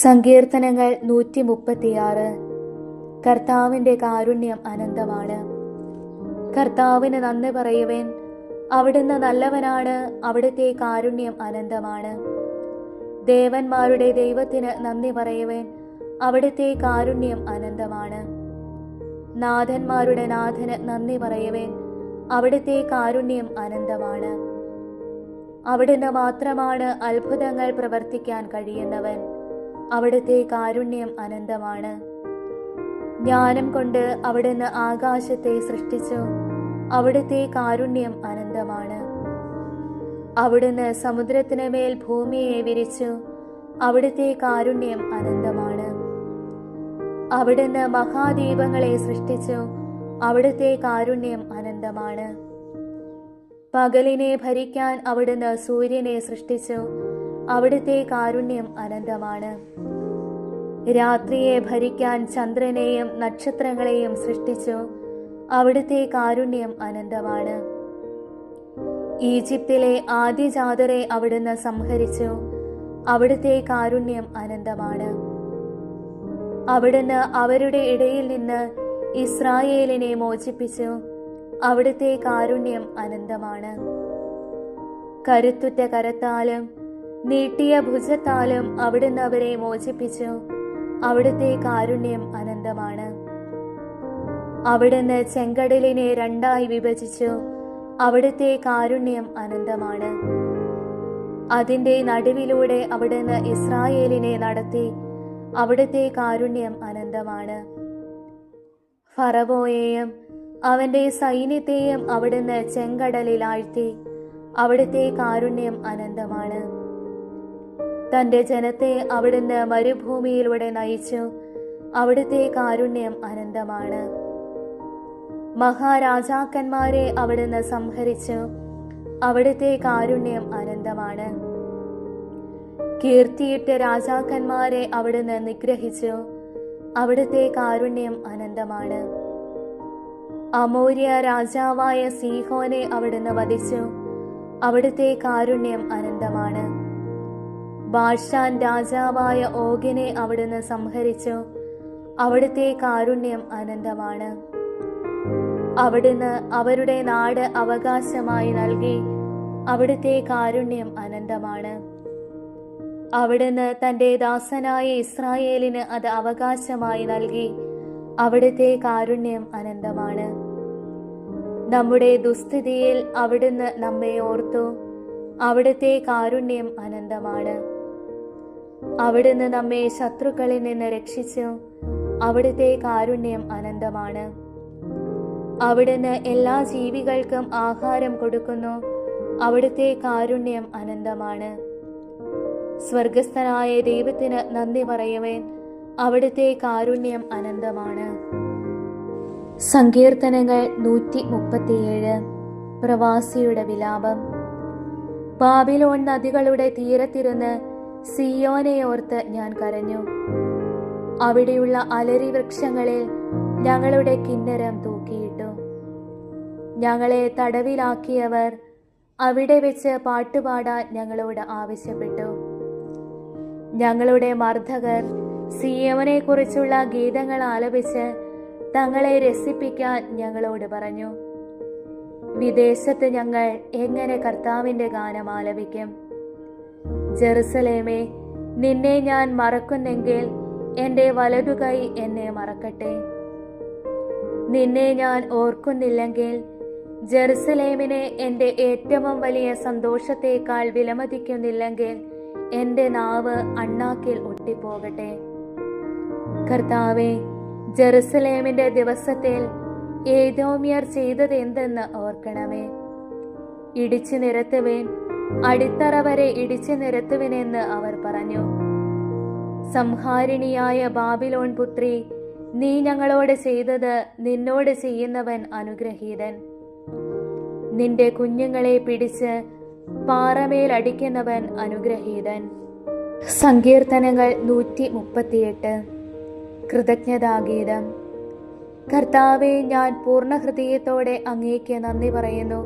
സങ്കീർത്തനങ്ങൾ 136. കർത്താവിൻ്റെ കാരുണ്യം അനന്തമാണ്. കർത്താവിന് നന്ദി പറയുവേൻ, അവിടുന്ന് നല്ലവനാണ്, അവിടുത്തെ കാരുണ്യം അനന്തമാണ്. ദേവന്മാരുടെ ദൈവത്തിന് നന്ദി പറയുവേൻ, അവിടുത്തെ കാരുണ്യം അനന്തമാണ്. നാഥന്മാരുടെ നാഥന് നന്ദി പറയുവേൻ, അവിടുത്തെ കാരുണ്യം അനന്തമാണ്. അവിടുന്ന് മാത്രമാണ് അത്ഭുതങ്ങൾ പ്രവർത്തിക്കാൻ കഴിയുന്നവൻ, അവിടുത്തെ കാരുണ്യം അനന്തമാണ്. ജ്ഞാനം കൊണ്ട് അവിടുന്ന് ആകാശത്തെ സൃഷ്ടിച്ചു, അവിടുത്തെ കാരുണ്യം അനന്തമാണ്. അവിടുന്ന് സമുദ്രത്തിന് മേൽ ഭൂമിയെ വിരിച്ചു, അവിടുത്തെ കാരുണ്യം അനന്തമാണ്. അവിടുന്ന് മഹാദ്വീപങ്ങളെ സൃഷ്ടിച്ചു, അവിടുത്തെ കാരുണ്യം അനന്തമാണ്. പകലിനെ ഭരിക്കാൻ അവിടുന്ന് സൂര്യനെ സൃഷ്ടിച്ചു, അവിടുത്തെ കാരുണ്യം അനന്തമാണ്. രാത്രിയെ ഭരിക്കാൻ ചന്ദ്രനെയും നക്ഷത്രങ്ങളെയും സൃഷ്ടിച്ചു, അവിടുത്തെ കാരുണ്യം അനന്തമാണ്. ഈജിപ്തിലെ ആദ്യജാതരെ അവിടുന്ന് സംഹരിച്ചു, അവിടുത്തെ കാരുണ്യം അനന്തമാണ്. അവിടുന്ന് അവരുടെ ഇടയിൽ നിന്ന് ഇസ്രായേലിനെ മോചിപ്പിച്ചു, അവിടുത്തെ കാരുണ്യം അനന്തമാണ്. കരുത്തുറ്റ കരത്താലും നീട്ടിയ ഭുജത്താലും അവിടുന്ന് അവരെ മോചിപ്പിച്ചു, അവിടുത്തെ കാരുണ്യം അനന്തമാണ്. അവിടുന്ന് ചെങ്കടലിനെ രണ്ടായി വിഭജിച്ചു, അവിടുത്തെ കാരുണ്യം അനന്തമാണ്. അതിൻ്റെ നടുവിലൂടെ അവിടുന്ന് ഇസ്രായേലിനെ നടത്തി, അവിടുത്തെ കാരുണ്യം അനന്തമാണ്. ഫറവോയെയും അവന്റെ സൈന്യത്തെയും അവിടുന്ന് ചെങ്കടലിൽ ആഴ്ത്തി, അവിടുത്തെ കാരുണ്യം അനന്തമാണ്. തന്റെ ജനത്തെ അവിടുന്ന് മരുഭൂമിയിലൂടെ നയിച്ചു, അവിടുത്തെ കാരുണ്യം അനന്തമാണ്. മഹാരാജാക്കന്മാരെ അവിടുന്ന് സംഹരിച്ചു, അവിടുത്തെ കാരുണ്യം അനന്തമാണ്. കീർത്തിയിട്ട രാജാക്കന്മാരെ അവിടുന്ന് നിഗ്രഹിച്ചു, അവിടുത്തെ കാരുണ്യം അനന്തമാണ്. അമോര്യ രാജാവായ സീഹോനെ അവിടുന്ന് വധിച്ചു, അവിടുത്തെ കാരുണ്യം അനന്തമാണ്. ബാഷാൻ രാജാവായ ഓഗിനെ അവിടുന്ന് സംഹരിച്ചു, അവിടുത്തെ കാരുണ്യം അനന്തമാണ്. അവിടുന്ന് അവരുടെ നാട് അവകാശമായി നൽകി, അവിടുത്തെ കാരുണ്യം അനന്തമാണ്. അവിടുന്ന് തന്റെ ദാസനായ ഇസ്രായേലിന് അത് അവകാശമായി നൽകി, അവിടുത്തെ കാരുണ്യം അനന്തമാണ്. നമ്മുടെ ദുസ്ഥിതിയിൽ അവിടുന്ന് നമ്മെ ഓർത്തു, അവിടുത്തെ കാരുണ്യം അനന്തമാണ്. അവിടുന്ന് നമ്മെ ശത്രുക്കളിൽ നിന്ന് രക്ഷിച്ചു, അവിടുത്തെ കാരുണ്യം അനന്തമാണ്. അവിടുന്ന് എല്ലാ ജീവികൾക്കും ആഹാരം കൊടുക്കുന്നു, അവിടുത്തെ കാരുണ്യം അനന്തമാണ്. സ്വർഗസ്ഥനായ ദൈവത്തിന് നന്ദി പറയുവേൻ, അവിടുത്തെ കാരുണ്യം അനന്തമാണ്. സങ്കീർത്തനങ്ങൾ 137. പ്രവാസിയുടെ വിലാപം. ബാബിലോൺ നദികളുടെ തീരത്തിരുന്ന് സിയോനെ ഓർത്ത് ഞാൻ കരഞ്ഞു. അവിടെയുള്ള അലരി വൃക്ഷങ്ങളിൽ ഞങ്ങളുടെ കിന്നരം തൂക്കിയിട്ടു. ഞങ്ങളെ തടവിലാക്കിയവർ അവിടെ വെച്ച് പാട്ടുപാടാൻ ഞങ്ങളോട് ആവശ്യപ്പെട്ടു. ഞങ്ങളുടെ മർദ്ദകർ സിയോനെ കുറിച്ചുള്ള ഗീതങ്ങൾ ആലപിച്ച് തങ്ങളെ രസിപ്പിക്കാൻ ഞങ്ങളോട് പറഞ്ഞു. വിദേശത്ത് ഞങ്ങൾ എങ്ങനെ കർത്താവിൻ്റെ ഗാനം ആലപിക്കും? ജെറുസലേമേ, നിന്നെ ഞാൻ മറക്കുന്നെങ്കിൽ എൻ്റെ വലതുകൈ എന്നെ മറക്കട്ടെ. നിന്നെ ഞാൻ ഓർക്കുന്നില്ലെങ്കിൽ ജെറുസലേമിനെ എൻ്റെ ഏറ്റവും വലിയ സന്തോഷത്തേക്കാൾ വിലമതിക്കുന്നില്ലെങ്കിൽ എൻ്റെ നാവ് അണ്ണാക്കിൽ ഒട്ടിപ്പോകട്ടെ. കർത്താവേ, ജെറുസലേമിൻ്റെ ദിവസത്തിൽ ഏദോമ്യർ ചെയ്തത് എന്തെന്ന് ഓർക്കണമേ. ഇടിച്ചു നിരത്തുവേൻ, അടിത്തറ വരെ ഇടിച്ചു നിരത്തുവിനെന്ന് അവർ പറഞ്ഞു. സംഹാരിണിയായ ബാബിലോൺ പുത്രി, നീ ഞങ്ങളോട് ചെയ്തത് നിന്നോട് ചെയ്യുന്നവൻ അനുഗ്രഹീതൻ. നിന്റെ കുഞ്ഞുങ്ങളെ പിടിച്ച് പാറമേൽ അടിക്കുന്നവൻ അനുഗ്രഹീതൻ. സങ്കീർത്തനങ്ങൾ 138. കൃതജ്ഞതാഗീതം. കർത്താവെ, ഞാൻ പൂർണ്ണ ഹൃദയത്തോടെ അങ്ങേക്ക് നന്ദി പറയുന്നു.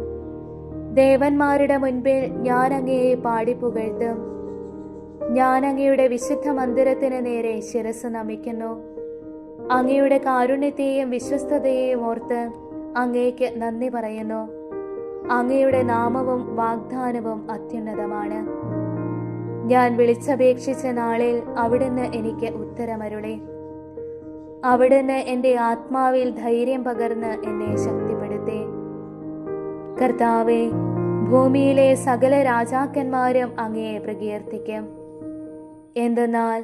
ദേവന്മാരുടെ മുൻപിൽ ഞാൻ അങ്ങയെ പാടിപ്പുകഴ്ത്തും. ഞാൻ അങ്ങയുടെ വിശുദ്ധ മന്ദിരത്തിന് നേരെ ശിരസ് നമിക്കുന്നു. അങ്ങയുടെ കാരുണ്യത്തെയും വിശ്വസ്തതയെയും ഓർത്ത് അങ്ങേക്ക് നന്ദി പറയുന്നു. അങ്ങയുടെ നാമവും വാഗ്ദാനവും അത്യുന്നതമാണ്. ഞാൻ വിളിച്ചപേക്ഷിച്ച നാളിൽ അവിടുന്ന് എനിക്ക് ഉത്തരമരുളി. അവിടുന്ന് എൻ്റെ ആത്മാവിൽ ധൈര്യം പകർന്ന് എന്നെ ശക്തിപ്പെടുത്തി. കർത്താവേ, ഭൂമിയിലെ സകല രാജാക്കന്മാരും അങ്ങയെ പ്രകീർത്തിക്കും. എന്തെന്നാൽ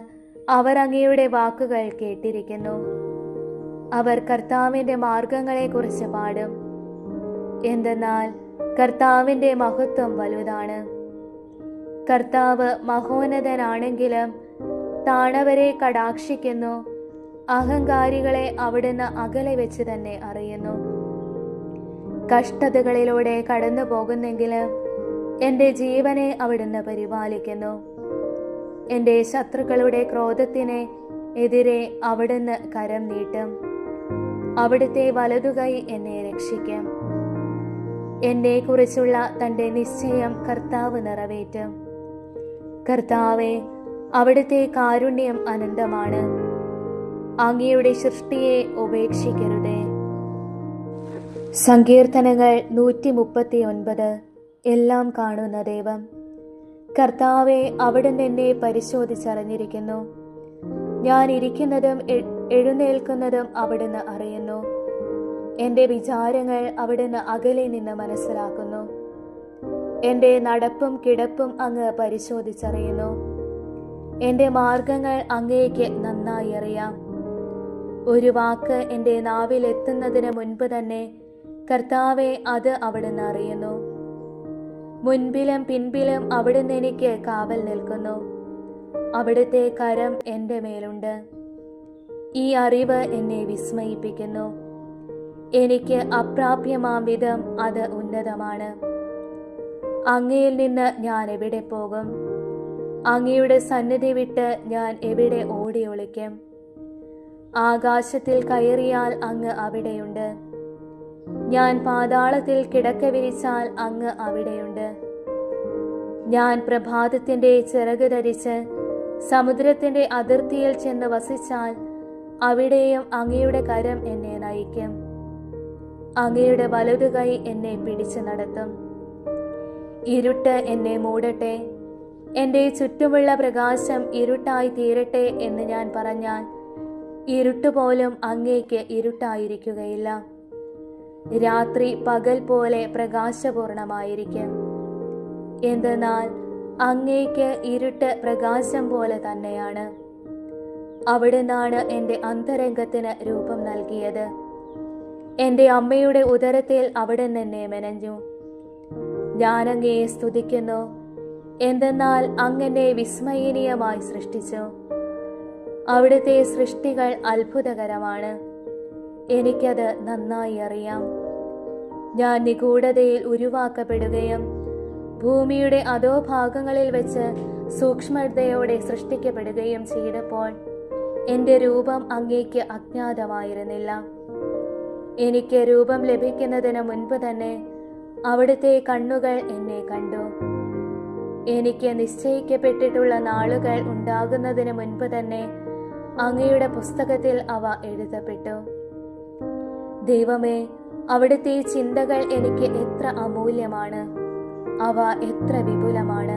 അവർ അങ്ങയുടെ വാക്കുകൾ കേട്ടിരിക്കുന്നു. അവർ കർത്താവിൻ്റെ മാർഗങ്ങളെക്കുറിച്ച് പാടും. എന്തെന്നാൽ കർത്താവിൻ്റെ മഹത്വം വലുതാണ്. കർത്താവ് മഹോന്നതനാണെങ്കിലും താണവരെ കടാക്ഷിക്കുന്നു. അഹങ്കാരികളെ അവിടുന്ന് അകലെ വെച്ച് തന്നെ അറിയുന്നു. കഷ്ടതകളിലൂടെ കടന്നു പോകുന്നെങ്കിലും എൻ്റെ ജീവനെ അവിടുന്ന് പരിപാലിക്കുന്നു. എൻ്റെ ശത്രുക്കളുടെ ക്രോധത്തിന് എതിരെ അവിടുന്ന് കരം നീട്ടും. അവിടുത്തെ വലതുകൈ എന്നെ രക്ഷിക്കും. എന്നെക്കുറിച്ചുള്ള തൻ്റെ നിശ്ചയം കർത്താവ് നിറവേറ്റും. കർത്താവേ, അവിടുത്തെ കാരുണ്യം അനന്തമാണ്. അങ്ങയുടെ സൃഷ്ടിയെ ഉപേക്ഷിക്കരുതേ. സങ്കീർത്തനങ്ങൾ 139. എല്ലാം കാണുന്ന ദൈവം. കർത്താവെ, അവിടുന്ന് എന്നെ പരിശോധിച്ചറിഞ്ഞിരിക്കുന്നു. ഞാൻ ഇരിക്കുന്നതും എഴുന്നേൽക്കുന്നതും അവിടുന്ന് അറിയുന്നു. എൻ്റെ വിചാരങ്ങൾ അവിടുന്ന് അകലെ നിന്ന് മനസ്സിലാക്കുന്നു. എൻ്റെ നടപ്പും കിടപ്പും അങ്ങ് പരിശോധിച്ചറിയുന്നു. എൻ്റെ മാർഗങ്ങൾ അങ്ങേക്ക് നന്നായി അറിയാം. ഒരു വാക്ക് എൻ്റെ നാവിൽ എത്തുന്നതിന് മുൻപ് തന്നെ കർത്താവെ, അത് അവിടുന്ന് അറിയുന്നു. മുൻപിലും പിൻപിലും അവിടുന്ന് എനിക്ക് കാവൽ നിൽക്കുന്നു. അവിടുത്തെ കരം എൻ്റെ മേലുണ്ട്. ഈ അറിവ് എന്നെ വിസ്മയിപ്പിക്കുന്നു. എനിക്ക് അപ്രാപ്യമാം വിധം അത് ഉന്നതമാണ്. അങ്ങയിൽ നിന്ന് ഞാൻ എവിടെ പോകും? അങ്ങയുടെ സന്നിധി വിട്ട് ഞാൻ എവിടെ ഓടി ഒളിക്കും? ആകാശത്തിൽ കയറിയാൽ അങ്ങ് അവിടെയുണ്ട്. ഞാൻ പാതാളത്തിൽ കിടക്ക വിരിച്ചാൽ അങ്ങ് അവിടെയുണ്ട്. ഞാൻ പ്രഭാതത്തിൻ്റെ ചിറക് ധരിച്ച് സമുദ്രത്തിൻ്റെ അതിർത്തിയിൽ ചെന്ന് വസിച്ചാൽ അവിടെയും അങ്ങയുടെ കരം എന്നെ നയിക്കും. അങ്ങയുടെ വലതുകൈ എന്നെ പിടിച്ചു നടത്തും. ഇരുട്ട് എന്നെ മൂടട്ടെ, എൻ്റെ ചുറ്റുമുള്ള പ്രകാശം ഇരുട്ടായി തീരട്ടെ എന്ന് ഞാൻ പറഞ്ഞാൽ ഇരുട്ടുപോലും അങ്ങേക്ക് ഇരുട്ടായിരിക്കുകയില്ല. രാത്രി പകൽ പോലെ പ്രകാശപൂർണമായിരിക്കും. എന്തെന്നാൽ അങ്ങേക്ക് ഇരുട്ട് പ്രകാശം പോലെ തന്നെയാണ്. അവിടുന്നാണ് എൻ്റെ അന്തരംഗത്തിന് രൂപം നൽകിയത്. എൻ്റെ അമ്മയുടെ ഉദരത്തിൽ അവിടുന്ന് എന്നെ മെനഞ്ഞു. ഞാൻ അങ്ങയെ സ്തുതിക്കുന്നു. എന്തെന്നാൽ അങ്ങെന്നെ വിസ്മയനീയമായി സൃഷ്ടിച്ചു. അവിടുത്തെ സൃഷ്ടികൾ അത്ഭുതകരമാണ്. എനിക്കത് നന്നായി അറിയാം. ഞാൻ നിഗൂഢതയിൽ ഉരുവാക്കപ്പെടുകയും ഭൂമിയുടെ അധോഭാഗങ്ങളിൽ വെച്ച് സൂക്ഷ്മതയോടെ സൃഷ്ടിക്കപ്പെടുകയും ചെയ്തപ്പോൾ എൻ്റെ രൂപം അങ്ങേക്ക് അജ്ഞാതമായിരുന്നില്ല. എനിക്ക് രൂപം ലഭിക്കുന്നതിന് മുൻപ് തന്നെ അവിടുത്തെ കണ്ണുകൾ എന്നെ കണ്ടു. എനിക്ക് നിശ്ചയിക്കപ്പെട്ടിട്ടുള്ള നാളുകൾ ഉണ്ടാകുന്നതിന് മുൻപ് തന്നെ അങ്ങയുടെ പുസ്തകത്തിൽ അവ എഴുതപ്പെട്ടു. ദൈവമേ, അവിടുത്തെ ചിന്തകൾ എനിക്ക് എത്ര അമൂല്യമാണ്. അവ എത്ര വിപുലമാണ്.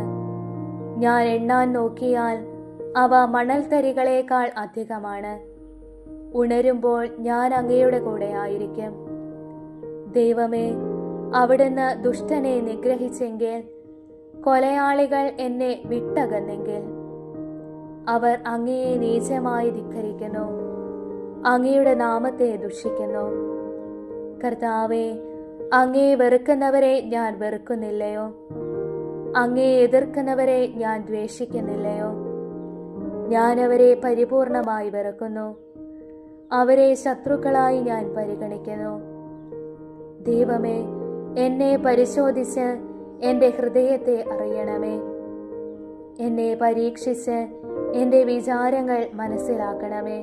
ഞാൻ എണ്ണാൻ നോക്കിയാൽ അവ മണൽത്തരികളേക്കാൾ അധികമാണ്. ഉണരുമ്പോൾ ഞാൻ അങ്ങയുടെ കൂടെ ആയിരിക്കും. ദൈവമേ, അവിടുന്ന് ദുഷ്ടനെ നിഗ്രഹിച്ചെങ്കിൽ, കൊലയാളികൾ എന്നെ വിട്ടകന്നെങ്കിൽ, അവർ അങ്ങയെ നീചമായി ധിക്കരിക്കുന്നു, അങ്ങയുടെ നാമത്തെ ദുഷിക്കുന്നു. കർത്താവേ, അങ്ങയെ വെറുക്കുന്നവരെ ഞാൻ വെറുക്കുന്നില്ലയോ? അങ്ങയെ എതിർക്കുന്നവരെ ഞാൻ ദ്വേഷിക്കുന്നില്ലയോ? ഞാൻ അവരെ പരിപൂർണമായി വെറുക്കുന്നു. അവരെ ശത്രുക്കളായി ഞാൻ പരിഗണിക്കുന്നു. ദൈവമേ, എന്നെ പരിശോധിച്ച് എൻ്റെ ഹൃദയത്തെ അറിയണമേ. എന്നെ പരീക്ഷിച്ച് എൻ്റെ വിചാരങ്ങൾ മനസ്സിലാക്കണമേ.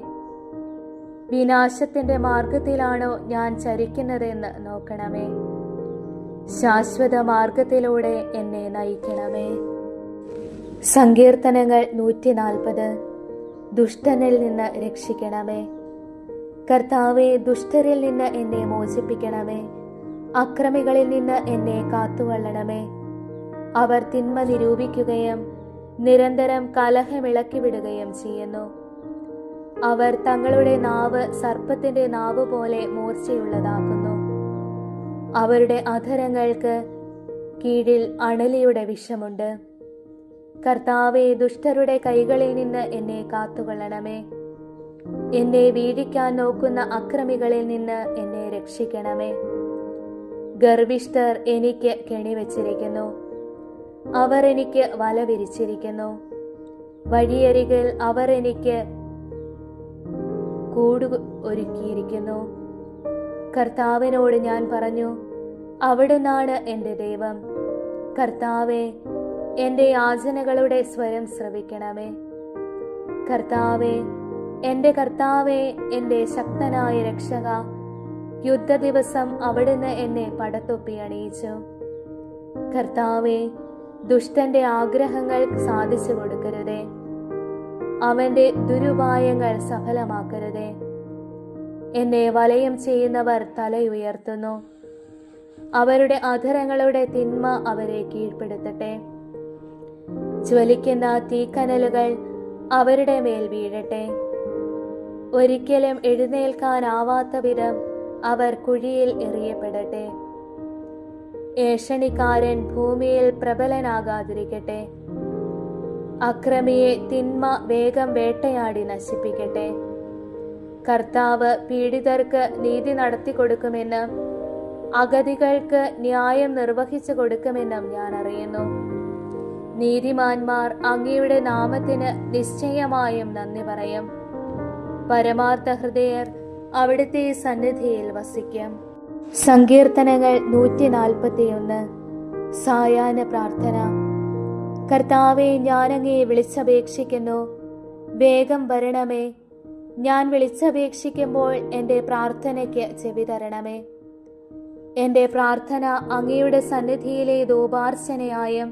വിനാശത്തിൻ്റെ മാർഗത്തിലാണോ ഞാൻ ചരിക്കുന്നതെന്ന് നോക്കണമേ. ശാശ്വത മാർഗത്തിലൂടെ എന്നെ നയിക്കണമേ. സങ്കീർത്തനങ്ങൾ 140. ദുഷ്ടനിൽ നിന്ന് രക്ഷിക്കണമേ. കർത്താവേ, ദുഷ്ടരിൽ നിന്ന് എന്നെ മോചിപ്പിക്കണമേ. അക്രമികളിൽ നിന്ന് എന്നെ കാത്തുകൊള്ളണമേ. അവർ തിന്മ നിരൂപിക്കുകയും നിരന്തരം കലഹമിളക്കിവിടുകയും ചെയ്യുന്നു. അവർ തങ്ങളുടെ നാവ് സർപ്പത്തിന്റെ നാവ് പോലെ മൂർച്ചയുള്ളതാക്കുന്നു. അവരുടെ അധരങ്ങൾക്ക് കീഴിൽ അണലിയുടെ വിഷമുണ്ട്. കർത്താവേ, ദുഷ്ടരുടെ കൈകളിൽ നിന്ന് എന്നെ കാത്തുകൊള്ളണമേ. എന്നെ വീഴിക്കാൻ നോക്കുന്ന അക്രമികളിൽ നിന്ന് എന്നെ രക്ഷിക്കണമേ. ഗർവിഷ്ഠർ എനിക്ക് കെണിവെച്ചിരിക്കുന്നു. അവർ എനിക്ക് വല വിരിച്ചിരിക്കുന്നു. വഴിയരികിൽ അവർ എനിക്ക് കൂടു ഒരുക്കിയിരിക്കുന്നു. കർത്താവിനോട് ഞാൻ പറഞ്ഞു, അവിടുന്നാണ് എൻ്റെ ദൈവം. കർത്താവേ, എൻ്റെ യാചനകളുടെ സ്വരം ശ്രവിക്കണമേ. കർത്താവേ, എൻ്റെ കർത്താവേ, എൻ്റെ ശക്തനായ രക്ഷക, യുദ്ധ ദിവസം അവിടുന്ന് എന്നെ പടത്തൊപ്പി അണിയിച്ചു. കർത്താവേ, ദുഷ്ടന്റെ ആഗ്രഹങ്ങൾ സാധിച്ചു കൊടുക്കരുതേ. അവന്റെ ദുരുപായങ്ങൾ സഫലമാക്കരുതേ. എന്നെ വലയം ചെയ്യുന്നവർ തലയുയർത്തുന്നു. അവരുടെ അധരങ്ങളുടെ തിന്മ അവരെ കീഴ്പ്പെടുത്തട്ടെ. ജ്വലിക്കുന്ന തീക്കനലുകൾ അവരുടെ മേൽ വീഴട്ടെ. ഒരിക്കലും എഴുന്നേൽക്കാനാവാത്ത വിധം അവർ കുഴിയിൽ എറിയപ്പെടട്ടെ. ഏഷണിക്കാരൻ ഭൂമിയിൽ പ്രബലനാകാതിരിക്കട്ടെ. അക്രമിയെ തിന്മ വേഗം വേട്ടയാടി നശിപ്പിക്കട്ടെ. കർത്താവ് പീഡിതർക്ക് നീതി നടത്തി കൊടുക്കുമെന്നും അഗതികൾക്ക് ന്യായം നിർവഹിച്ചു കൊടുക്കുമെന്നും ഞാൻ അറിയുന്നു. നീതിമാന്മാർ അങ്ങയുടെ നാമത്തിന് നിശ്ചയമായും നന്ദി പറയും. പരമാർത്ഥ ഹൃദയർ അവിടുത്തെ സന്നിധിയിൽ വസിക്കും. സങ്കീർത്തനങ്ങൾ 141. സായാഹ്ന പ്രാർത്ഥന. കർത്താവെ, ഞാൻ അങ്ങയെ വിളിച്ചപേക്ഷിക്കുന്നു. വേഗം വരണമേ. ഞാൻ വിളിച്ചപേക്ഷിക്കുമ്പോൾ എൻ്റെ പ്രാർത്ഥനയ്ക്ക് ചെവി തരണമേ. എൻ്റെ പ്രാർത്ഥന അങ്ങയുടെ സന്നിധിയിലെ ധൂപാർച്ചനയായും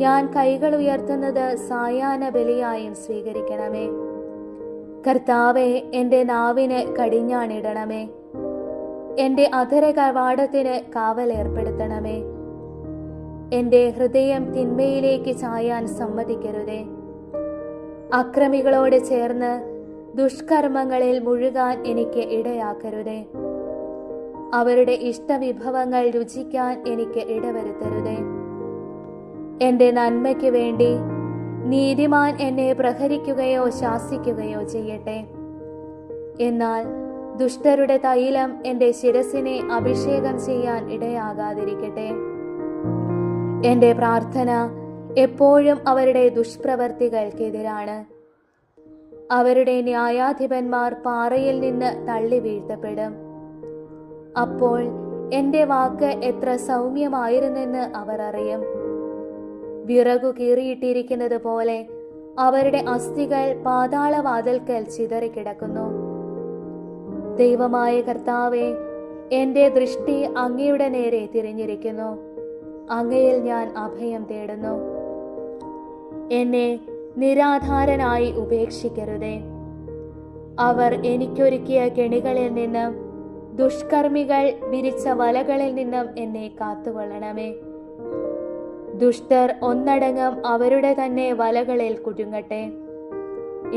ഞാൻ കൈകൾ ഉയർത്തുന്നത് സായാഹ്ന ബലിയായും സ്വീകരിക്കണമേ. കർത്താവെ, എൻ്റെ നാവിന് കടിഞ്ഞാണിടണമേ. എൻ്റെ അധര കവാടത്തിന് കാവലേർപ്പെടുത്തണമേ. എൻ്റെ ഹൃദയം തിന്മയിലേക്ക് ചായാൻ സമ്മതിക്കരുതേ. അക്രമികളോട് ചേർന്ന് ദുഷ്കർമ്മങ്ങളിൽ മുഴുകാൻ എനിക്ക് ഇടയാക്കരുതേ. അവരുടെ ഇഷ്ടവിഭവങ്ങൾ രുചിക്കാൻ എനിക്ക് ഇടവരുത്തരുതേ. എൻ്റെ നന്മയ്ക്ക് വേണ്ടി നീതിമാൻ എന്നെ പ്രഹരിക്കുകയോ ശാസിക്കുകയോ ചെയ്യട്ടെ. എന്നാൽ ദുഷ്ടരുടെ തൈലം എൻ്റെ ശിരസിനെ അഭിഷേകം ചെയ്യാൻ ഇടയാകാതിരിക്കട്ടെ. എൻ്റെ പ്രാർത്ഥന എപ്പോഴും അവരുടെ ദുഷ്പ്രവർത്തികൾക്കെതിരാണ്. അവരുടെ ന്യായാധിപന്മാർ പാറയിൽ നിന്ന് തള്ളി വീഴ്ത്തപ്പെടും. അപ്പോൾ എൻ്റെ വാക്ക് എത്ര സൗമ്യമായിരുന്നെന്ന് അവർ അറിയും. വിറകു കീറിയിട്ടിരിക്കുന്നത് പോലെ അവരുടെ അസ്ഥികൾ പാതാളവാതിൽക്കൽ ചിതറിക്കിടക്കുന്നു. ദൈവമായ കർത്താവെ, എൻ്റെ ദൃഷ്ടി അങ്ങയുടെ നേരെ തിരിഞ്ഞിരിക്കുന്നു. അങ്ങയിൽ ഞാൻ അഭയം തേടുന്നു. എന്നെ നിരാധാരനായി ഉപേക്ഷിക്കരുതേ. അവർ എനിക്കൊരുക്കിയ കെണികളിൽ നിന്നും ദുഷ്കർമ്മികൾ വിരിച്ച വലകളിൽ നിന്നും എന്നെ കാത്തുകൊള്ളണമേ. ദുഷ്ടർ ഒന്നടങ്കം അവരുടെ തന്നെ വലകളിൽ കുടുങ്ങട്ടെ.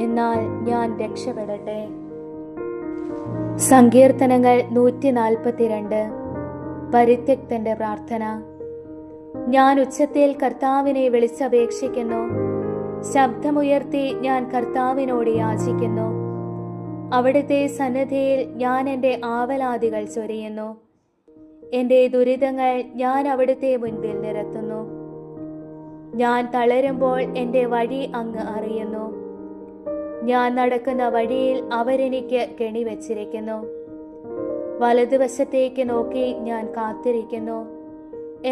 എന്നാൽ ഞാൻ രക്ഷപ്പെടട്ടെ. സങ്കീർത്തനങ്ങൾ 142. പരിത്യക്തന്റെ പ്രാർത്ഥന. ഞാൻ ഉച്ചത്തിൽ കർത്താവിനെ വിളിച്ചപേക്ഷിക്കുന്നു. ശബ്ദമുയർത്തി ഞാൻ കർത്താവിനോട് യാചിക്കുന്നു. അവിടുത്തെ സന്നിധിയിൽ ഞാൻ എൻ്റെ ആവലാദികൾ ചൊരിയുന്നു. എൻ്റെ ദുരിതങ്ങൾ ഞാൻ അവിടുത്തെ മുൻപിൽ നിരത്തുന്നു. ഞാൻ തളരുമ്പോൾ എൻ്റെ വഴി അങ്ങ് അറിയുന്നു. ഞാൻ നടക്കുന്ന വഴിയിൽ അവരെനിക്ക് കെണിവെച്ചിരിക്കുന്നു. വലതുവശത്തേക്ക് നോക്കി ഞാൻ കാത്തിരിക്കുന്നു.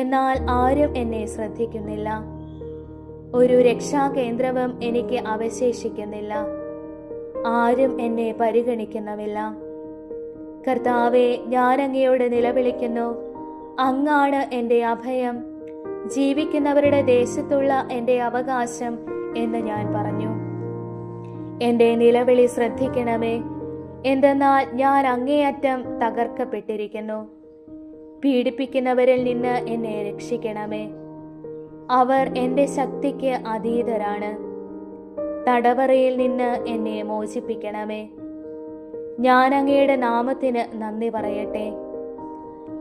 എന്നാൽ ആരും എന്നെ ശ്രദ്ധിക്കുന്നില്ല. ഒരു രക്ഷാകേന്ദ്രവും എനിക്ക് അവശേഷിക്കുന്നില്ല. ആരും എന്നെ പരിഗണിക്കുന്നുമില്ല. കർത്താവെ, ഞാൻ അങ്ങയോട് നിലവിളിക്കുന്നു. അങ്ങാണ് എൻ്റെ അഭയം. ജീവിക്കുന്നവരുടെ ദേശത്തുള്ള എൻ്റെ അവകാശം എന്ന് ഞാൻ പറഞ്ഞു. എൻ്റെ നിലവിളി ശ്രദ്ധിക്കണമേ, എന്തെന്നാൽ ഞാൻ അങ്ങേയറ്റം തകർക്കപ്പെട്ടിരിക്കുന്നു. പീഡിപ്പിക്കുന്നവരിൽ നിന്ന് എന്നെ രക്ഷിക്കണമേ. അവർ എൻ്റെ ശക്തിക്ക് അതീതരാണ്. തടവറയിൽ നിന്ന് എന്നെ മോചിപ്പിക്കണമേ. ഞാൻ അങ്ങയുടെ നാമത്തിന് നന്ദി പറയട്ടെ.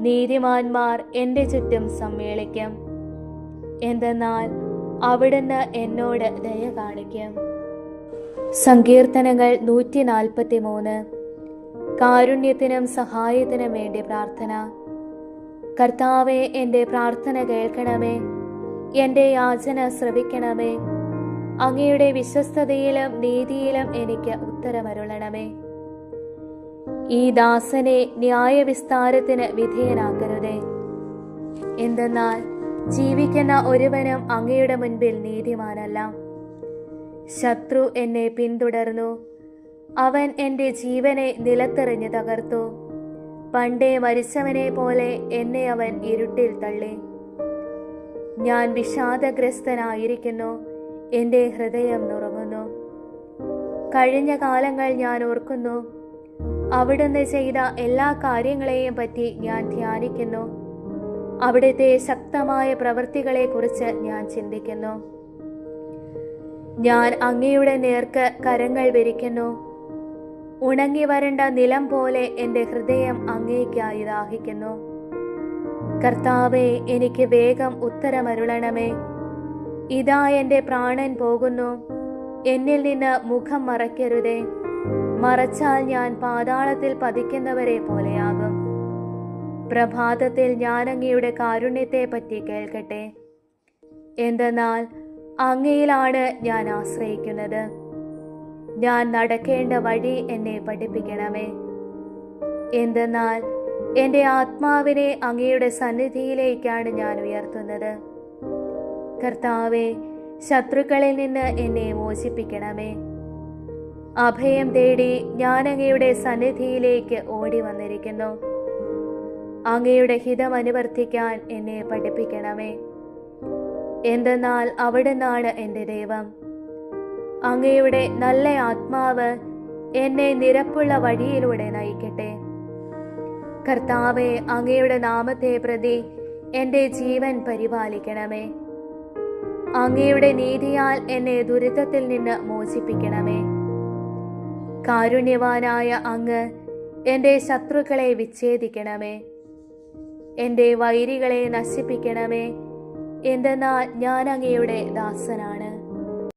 നീതിമാന്മാർ എൻ്റെ ചുറ്റും സമ്മേളിക്കും, എന്തെന്നാൽ അവിടുന്ന് എന്നോട് ദയ കാണിക്കും. സങ്കീർത്തനങ്ങൾ 143. കാരുണ്യത്തിനും സഹായത്തിനും വേണ്ടി പ്രാർത്ഥന. കർത്താവേ, എൻ്റെ പ്രാർത്ഥന കേൾക്കണമേ, എൻ്റെ യാചന ശ്രവിക്കണമേ. അങ്ങയുടെ വിശ്വസ്തതയിലും നീതിയിലും എനിക്ക് ഉത്തരമരുളണമേ. ഈ ദാസനെ ന്യായവിസ്താരത്തിന് വിധേയനാക്കരുതേ, എന്തെന്നാൽ ജീവിക്കുന്ന ഒരുവനും അങ്ങയുടെ മുൻപിൽ നീതിമാനല്ല. ശത്രു എന്നെ പിന്തുടർന്നു, അവൻ എൻ്റെ ജീവനെ നിലത്തെറിഞ്ഞ് തകർത്തു. പണ്ടേ മരിച്ചവനെ പോലെ എന്നെ അവൻ ഇരുട്ടിൽ തള്ളി. ഞാൻ വിഷാദഗ്രസ്തനായിരിക്കുന്നു, എൻ്റെ ഹൃദയം നുറുങ്ങുന്നു. കഴിഞ്ഞ കാലങ്ങൾ ഞാൻ ഓർക്കുന്നു, അവിടുന്ന് ചെയ്ത എല്ലാ കാര്യങ്ങളെയും പറ്റി ഞാൻ ധ്യാനിക്കുന്നു. അവിടുത്തെ ശക്തമായ പ്രവൃത്തികളെക്കുറിച്ച് ഞാൻ ചിന്തിക്കുന്നു. ഞാൻ അങ്ങയുടെ നേർക്ക് കരങ്ങൾ വിരിക്കുന്നു. ഉണങ്ങി വരണ്ട നിലം പോലെ എൻ്റെ ഹൃദയം അങ്ങേയ്ക്കായി ദാഹിക്കുന്നു. കർത്താവേ, എനിക്ക് വേഗം ഉത്തരമരുളണമേ. ഇതാ എൻ്റെ പ്രാണൻ പോകുന്നു, എന്നിൽ നിന്ന് മുഖം മറയ്ക്കരുതേ. മറച്ചാൽ ഞാൻ പാതാളത്തിൽ പതിക്കുന്നവരെ പോലെയാകും. പ്രഭാതത്തിൽ ഞാൻ അങ്ങയുടെ കാരുണ്യത്തെ പറ്റി കേൾക്കട്ടെ, എന്തെന്നാൽ അങ്ങയിലാണ് ഞാൻ ആശ്രയിക്കുന്നത്. ഞാൻ നടക്കേണ്ട വഴി എന്നെ പഠിപ്പിക്കണമേ, എന്തെന്നാൽ എൻ്റെ ആത്മാവിനെ അങ്ങയുടെ സന്നിധിയിലേക്കാണ് ഞാൻ ഉയർത്തുന്നത്. കർത്താവേ, ശത്രുക്കളിൽ നിന്ന് എന്നെ മോചിപ്പിക്കണമേ. അഭയം തേടി ഞാൻ അങ്ങയുടെ സന്നിധിയിലേക്ക് ഓടി വന്നിരിക്കുന്നു. അങ്ങയുടെ ഹിതം അനുവർത്തിക്കാൻ എന്നെ പഠിപ്പിക്കണമേ, എന്തെന്നാൽ അവിടുന്നാണ് എൻ്റെ ദൈവം. അങ്ങയുടെ നല്ല ആത്മാവ് എന്നെ നിരപ്പുള്ള വഴിയിലൂടെ നയിക്കട്ടെ. കർത്താവെ, അങ്ങയുടെ നാമത്തെ പ്രതി എൻ്റെ ജീവൻ പരിപാലിക്കണമേ. അങ്ങയുടെ നീതിയാൽ എന്നെ ദുരിതത്തിൽ നിന്ന് മോചിപ്പിക്കണമേ. കാരുണ്യവാനായ അങ്ങ് എൻ്റെ ശത്രുക്കളെ വിച്ഛേദിക്കണമേ. എൻ്റെ വൈരികളെ നശിപ്പിക്കണമേ, എന്തെന്നാൽ ഞാൻ അങ്ങയുടെ ദാസനാണ്.